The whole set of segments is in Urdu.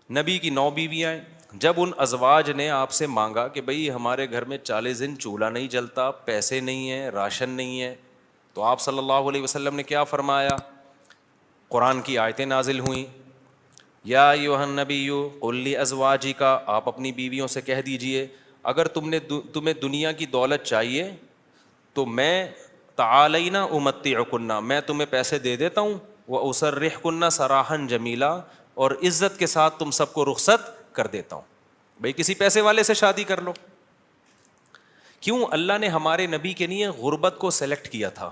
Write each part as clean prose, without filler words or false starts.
نبی کی 9 بیویاں ہیں. جب ان ازواج نے آپ سے مانگا کہ بھئی ہمارے گھر میں 40 دن چولہا نہیں جلتا, پیسے نہیں ہیں, راشن نہیں ہے, تو آپ صلی اللہ علیہ وسلم نے کیا فرمایا؟ قرآن کی آیتیں نازل ہوئیں. یا ایھا النبی قل لازواجک, آپ اپنی بیویوں سے کہہ دیجئے اگر تمہیں دنیا کی دولت چاہیے تو میں تعالینا امتعکن, میں تمہیں پیسے دے دیتا ہوں, واسرحکن سراحا جمیلا, اور عزت کے ساتھ تم سب کو رخصت کر دیتا ہوں. بھئی کسی پیسے والے سے شادی کر لو. کیوں اللہ نے ہمارے نبی کے لیے غربت کو سلیکٹ کیا تھا؟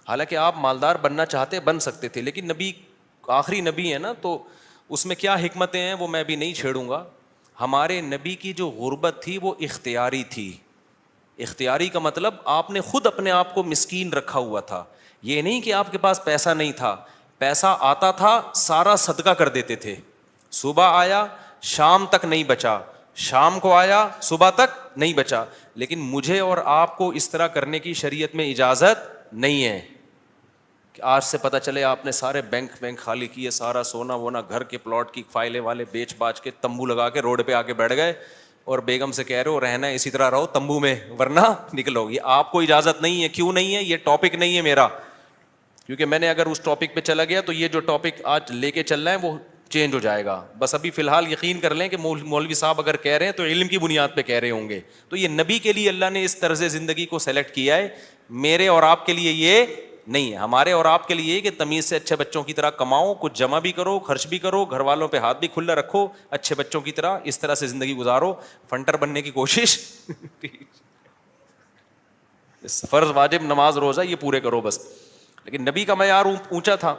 حالانکہ آپ مالدار بننا چاہتے بن سکتے تھے, لیکن نبی آخری نبی ہے نا, تو اس میں کیا حکمتیں ہیں وہ میں بھی نہیں چھیڑوں گا. ہمارے نبی کی جو غربت تھی وہ اختیاری تھی. اختیاری کا مطلب آپ نے خود اپنے آپ کو مسکین رکھا ہوا تھا. یہ نہیں کہ آپ کے پاس پیسہ نہیں تھا, پیسہ آتا تھا سارا صدقہ کر دیتے تھے. صبح آیا شام تک نہیں بچا, شام کو آیا صبح تک نہیں بچا. لیکن مجھے اور آپ کو اس طرح کرنے کی شریعت میں اجازت نہیں ہے کہ آج سے پتہ چلے آپ نے سارے بینک خالی کیے, سارا سونا وونا گھر کے پلاٹ کی فائلیں والے بیچ باچ کے تمبو لگا کے روڈ پہ آ کے بیٹھ گئے اور بیگم سے کہہ رہے ہو رہنا ہے اسی طرح رہو تمبو میں ورنہ نکلو. یہ آپ کو اجازت نہیں ہے. کیوں نہیں ہے؟ یہ ٹاپک نہیں ہے میرا, کیونکہ میں نے اگر اس ٹاپک پہ چلا گیا تو یہ جو ٹاپک آج لے کے چل رہے ہیں وہ چینج ہو جائے گا. بس ابھی فی الحال یقین کر لیں کہ مولوی صاحب اگر کہہ رہے ہیں تو علم کی بنیاد پہ کہہ رہے ہوں گے. تو یہ نبی کے لیے اللہ نے اس طرز زندگی کو سلیکٹ کیا ہے, میرے اور آپ کے لیے یہ نہیں ہے. ہمارے اور آپ کے لیے کہ تمیز سے اچھے بچوں کی طرح کماؤ, کچھ جمع بھی کرو, خرچ بھی کرو, گھر والوں پہ ہاتھ بھی کھلا رکھو, اچھے بچوں کی طرح اس طرح سے زندگی گزارو, فنٹر بننے کی کوشش فرض واجب نماز روزہ یہ پورے کرو بس. لیکن نبی کا معیار اونچا تھا.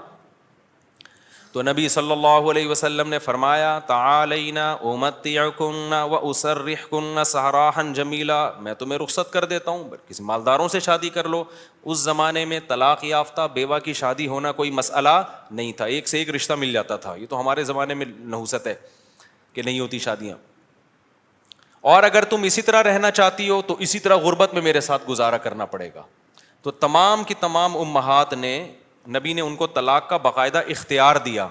تو نبی صلی اللہ علیہ وسلم نے فرمایا تعالینا امتعکن واسرحکن سراحا جمیلا, میں تمہیں رخصت کر دیتا ہوں, کسی مالداروں سے شادی کر لو. اس زمانے میں طلاق یافتہ بیوہ کی شادی ہونا کوئی مسئلہ نہیں تھا, ایک سے ایک رشتہ مل جاتا تھا. یہ تو ہمارے زمانے میں نحوست ہے کہ نہیں ہوتی شادیاں. اور اگر تم اسی طرح رہنا چاہتی ہو تو اسی طرح غربت میں میرے ساتھ گزارا کرنا پڑے گا. تو تمام کی تمام امہات نے, نبی نے ان کو طلاق کا باقاعدہ اختیار دیا.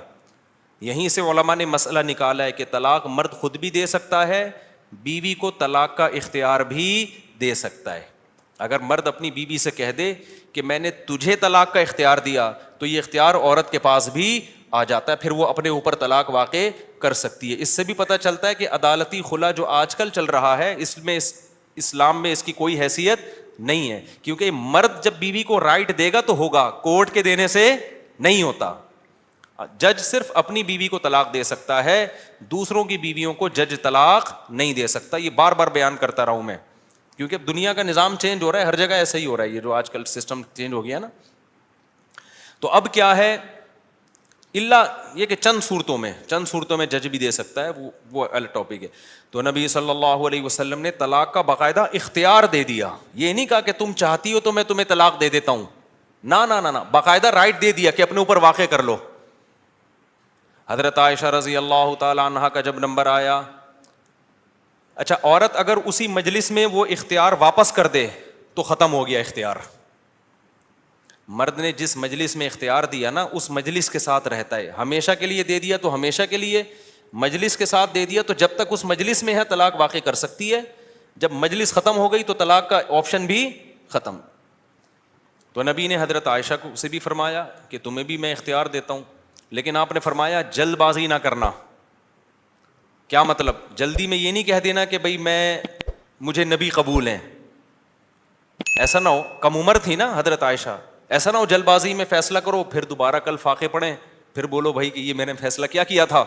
یہیں سے علماء نے مسئلہ نکالا ہے کہ طلاق مرد خود بھی دے سکتا ہے, بیوی کو طلاق کا اختیار بھی دے سکتا ہے. اگر مرد اپنی بیوی سے کہہ دے کہ میں نے تجھے طلاق کا اختیار دیا تو یہ اختیار عورت کے پاس بھی آ جاتا ہے, پھر وہ اپنے اوپر طلاق واقع کر سکتی ہے. اس سے بھی پتہ چلتا ہے کہ عدالتی خلا جو آج کل چل رہا ہے اس میں اسلام میں اس کی کوئی حیثیت نہیں ہے, کیونکہ مرد جب بیوی کو رائٹ دے گا تو ہوگا, کورٹ کے دینے سے نہیں ہوتا. جج صرف اپنی بیوی کو طلاق دے سکتا ہے, دوسروں کی بیویوں کو جج طلاق نہیں دے سکتا. یہ بار بار بیان کرتا رہا ہوں میں, کیونکہ دنیا کا نظام چینج ہو رہا ہے, ہر جگہ ایسا ہی ہو رہا ہے, یہ جو آج کل سسٹم چینج ہو گیا نا. تو اب کیا ہے, اللہ یہ کہ چند صورتوں میں جج بھی دے سکتا ہے, وہ الگ ٹاپک ہے. تو نبی صلی اللہ علیہ وسلم نے طلاق کا باقاعدہ اختیار دے دیا. یہ نہیں کہا کہ تم چاہتی ہو تو میں تمہیں طلاق دے دیتا ہوں, نہ, باقاعدہ رائٹ دے دیا کہ اپنے اوپر واقع کر لو. حضرت عائشہ رضی اللہ تعالی عنہا کا جب نمبر آیا, اچھا عورت اگر اسی مجلس میں وہ اختیار واپس کر دے تو ختم ہو گیا اختیار. مرد نے جس مجلس میں اختیار دیا نا اس مجلس کے ساتھ رہتا ہے, ہمیشہ کے لیے دے دیا تو ہمیشہ کے لیے, مجلس کے ساتھ دے دیا تو جب تک اس مجلس میں ہے طلاق واقع کر سکتی ہے, جب مجلس ختم ہو گئی تو طلاق کا آپشن بھی ختم. تو نبی نے حضرت عائشہ کو سے بھی فرمایا کہ تمہیں بھی میں اختیار دیتا ہوں, لیکن آپ نے فرمایا جلد بازی نہ کرنا. کیا مطلب؟ جلدی میں یہ نہیں کہہ دینا کہ بھئی مجھے نبی قبول ہیں, ایسا نہ ہو. کم عمر تھی نا حضرت عائشہ, ایسا نہ ہو جلد بازی میں فیصلہ کرو پھر دوبارہ کل فاقے پڑیں, پھر بولو بھائی کہ یہ میں نے فیصلہ کیا تھا,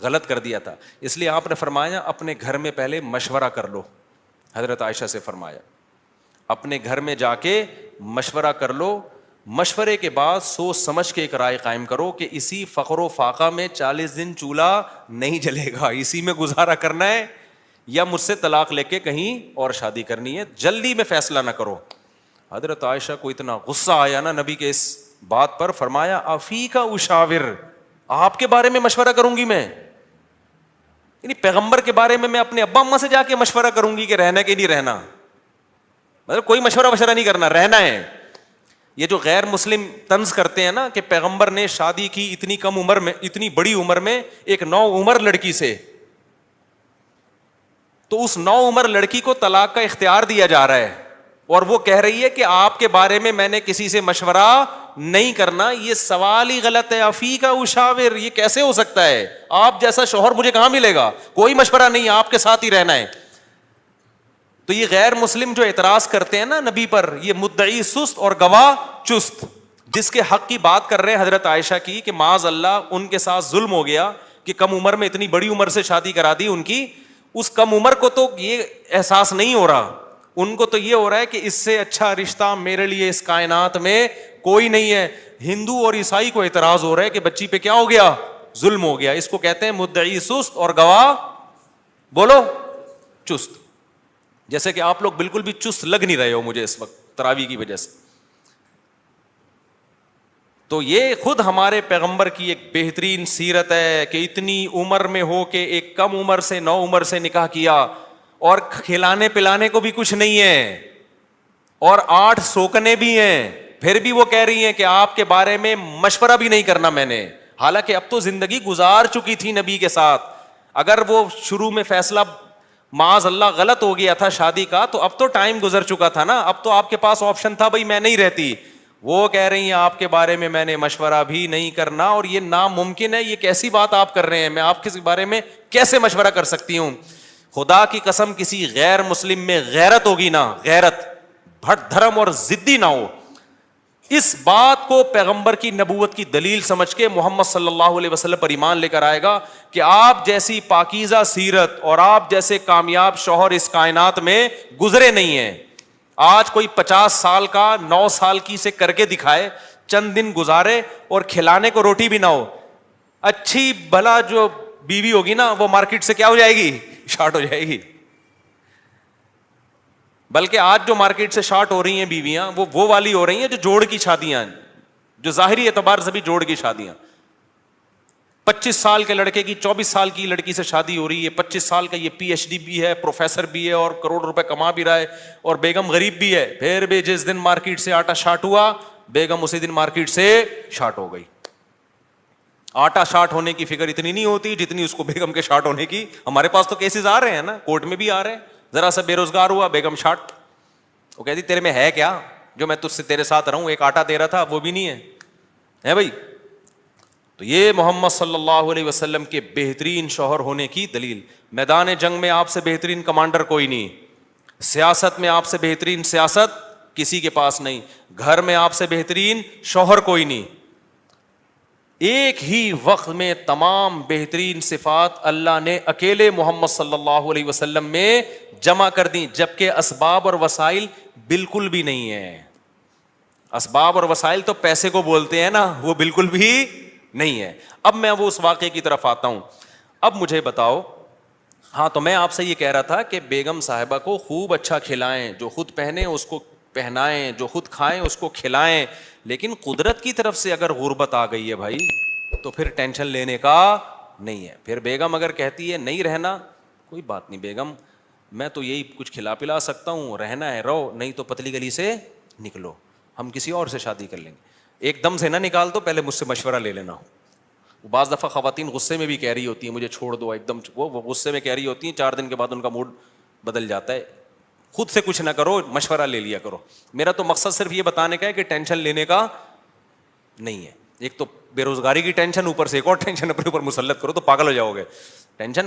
غلط کر دیا تھا. اس لیے آپ نے فرمایا اپنے گھر میں پہلے مشورہ کر لو. حضرت عائشہ سے فرمایا اپنے گھر میں جا کے مشورہ کر لو, مشورے کے بعد سوچ سمجھ کے ایک رائے قائم کرو کہ اسی فقر و فاقہ میں 40 دن چولہا نہیں جلے گا, اسی میں گزارا کرنا ہے یا مجھ سے طلاق لے کے کہیں اور شادی کرنی ہے. جلدی میں فیصلہ نہ کرو. حضرت عائشہ کو اتنا غصہ آیا نا نبی کے اس بات پر, فرمایا افیکا اشاور, آپ کے بارے میں مشورہ کروں گی میں, یعنی پیغمبر کے بارے میں اپنے ابا اماں سے جا کے مشورہ کروں گی کہ رہنا کہ نہیں رہنا, مطلب کوئی مشورہ نہیں کرنا, رہنا ہے. یہ جو غیر مسلم طنز کرتے ہیں نا کہ پیغمبر نے شادی کی اتنی کم عمر میں، اتنی بڑی عمر میں ایک نو عمر لڑکی سے، تو اس نو عمر لڑکی کو طلاق کا اختیار دیا جا رہا ہے، اور وہ کہہ رہی ہے کہ آپ کے بارے میں نے کسی سے مشورہ نہیں کرنا. یہ سوال ہی غلط ہے. افیک اشاور، یہ کیسے ہو سکتا ہے؟ آپ جیسا شوہر مجھے کہاں ملے گا؟ کوئی مشورہ نہیں، آپ کے ساتھ ہی رہنا ہے. تو یہ غیر مسلم جو اعتراض کرتے ہیں نا نبی پر، یہ مدعی سست اور گواہ چست. جس کے حق کی بات کر رہے ہیں حضرت عائشہ کی کہ معاذ اللہ ان کے ساتھ ظلم ہو گیا کہ کم عمر میں اتنی بڑی عمر سے شادی کرا دی ان کی. اس کم عمر کو تو یہ احساس نہیں ہو رہا، ان کو تو یہ ہو رہا ہے کہ اس سے اچھا رشتہ میرے لیے اس کائنات میں کوئی نہیں ہے. ہندو اور عیسائی کو اعتراض ہو رہا ہے کہ بچی پہ کیا ہو گیا؟ ظلم ہو گیا. اس کو کہتے ہیں مدعی سست اور گواہ بولو چست. جیسے کہ آپ لوگ بالکل بھی چست لگ نہیں رہے ہو مجھے اس وقت تراویح کی وجہ سے. تو یہ خود ہمارے پیغمبر کی ایک بہترین سیرت ہے کہ اتنی عمر میں ہو کے ایک کم عمر سے، نو عمر سے نکاح کیا، اور کھلانے پلانے کو بھی کچھ نہیں ہے، اور 8 سوکنے بھی ہیں، پھر بھی وہ کہہ رہی ہیں کہ آپ کے بارے میں مشورہ بھی نہیں کرنا میں نے. حالانکہ اب تو زندگی گزار چکی تھی نبی کے ساتھ. اگر وہ شروع میں فیصلہ معاذ اللہ غلط ہو گیا تھا شادی کا، تو اب تو ٹائم گزر چکا تھا نا. اب تو آپ کے پاس آپشن تھا بھائی میں نہیں رہتی. وہ کہہ رہی ہیں آپ کے بارے میں نے مشورہ بھی نہیں کرنا، اور یہ ناممکن ہے. یہ کیسی بات آپ کر رہے ہیں؟ میں آپ کے بارے میں کیسے مشورہ کر سکتی ہوں؟ خدا کی قسم کسی غیر مسلم میں غیرت ہوگی نا، غیرت، بھٹ دھرم اور ضدی نہ ہو. اس بات کو پیغمبر کی نبوت کی دلیل سمجھ کے محمد صلی اللہ علیہ وسلم پر ایمان لے کر آئے گا کہ آپ جیسی پاکیزہ سیرت اور آپ جیسے کامیاب شوہر اس کائنات میں گزرے نہیں ہیں. آج کوئی 50 سال کا 9 سال کی سے کر کے دکھائے، چند دن گزارے اور کھلانے کو روٹی بھی نہ ہو، اچھی بھلا جو بیوی ہوگی نا وہ مارکیٹ سے کیا ہو جائے گی؟ شارٹ ہو جائے گی. بلکہ آج جو مارکیٹ سے شارٹ ہو رہی ہیں بیویاں، وہ والی ہو رہی ہیں جو جوڑ کی شادیاں ہیں، جو ظاہری اعتبار سے بھی جوڑ کی شادیاں. 25 سال کے لڑکے کی 24 سال کی لڑکی سے شادی ہو رہی ہے. 25 سال کا یہ PhD بھی ہے، پروفیسر بھی ہے، اور کروڑ روپے کما بھی رہا ہے، اور بیگم غریب بھی ہے. پھر بھی جس دن مارکیٹ سے آٹا شارٹ ہوا، بیگم اسی دن مارکیٹ سے شارٹ ہو گئی. آٹا شارٹ ہونے کی فکر اتنی نہیں ہوتی جتنی اس کو بیگم کے شارٹ ہونے کی. ہمارے پاس تو کیسز آ رہے ہیں نا، کورٹ میں بھی آ رہے ہیں. ذرا سا بے روزگار ہوا، بیگم شارٹ. وہ کہتی تیرے میں ہے کیا جو میں تجھ سے تیرے ساتھ رہوں؟ ایک آٹا دے رہا تھا وہ بھی نہیں ہے بھائی. تو یہ محمد صلی اللہ علیہ وسلم کے بہترین شوہر ہونے کی دلیل. میدان جنگ میں آپ سے بہترین کمانڈر کوئی نہیں، سیاست میں آپ سے بہترین سیاست کسی کے پاس نہیں، گھر میں آپ سے بہترین شوہر کوئی نہیں. ایک ہی وقت میں تمام بہترین صفات اللہ نے اکیلے محمد صلی اللہ علیہ وسلم میں جمع کر دی، جبکہ اسباب اور وسائل بالکل بھی نہیں ہے. اسباب اور وسائل تو پیسے کو بولتے ہیں نا، وہ بالکل بھی نہیں ہے. اب میں وہ اس واقعے کی طرف آتا ہوں. اب مجھے بتاؤ، ہاں تو میں آپ سے یہ کہہ رہا تھا کہ بیگم صاحبہ کو خوب اچھا کھلائیں، جو خود پہنے اس کو پہنائیں، جو خود کھائیں اس کو کھلائیں. لیکن قدرت کی طرف سے اگر غربت آ گئی ہے بھائی تو پھر ٹینشن لینے کا نہیں ہے. پھر بیگم اگر کہتی ہے نہیں رہنا، کوئی بات نہیں بیگم، میں تو یہی کچھ کھلا پلا سکتا ہوں، رہنا ہے رہو، نہیں تو پتلی گلی سے نکلو، ہم کسی اور سے شادی کر لیں گے. ایک دم سے نہ نکال دو، پہلے مجھ سے مشورہ لے لینا. بعض دفعہ خواتین غصے میں بھی کہہ رہی ہوتی ہیں مجھے چھوڑ دو، ایک دم وہ غصے میں کہہ رہی ہوتی ہیں، 4 دن کے بعد ان کا موڈ بدل جاتا ہے. خود سے کچھ نہ کرو، مشورہ لے لیا کرو. میرا تو مقصد صرف یہ بتانے کا ہے کہ ٹینشن لینے کا نہیں ہے. ایک تو بے روزگاری کی ٹینشن، اوپر سے ایک اور ٹینشن اپنے اوپر مسلط کرو تو پاگل ہو جاؤ گے. ٹینشن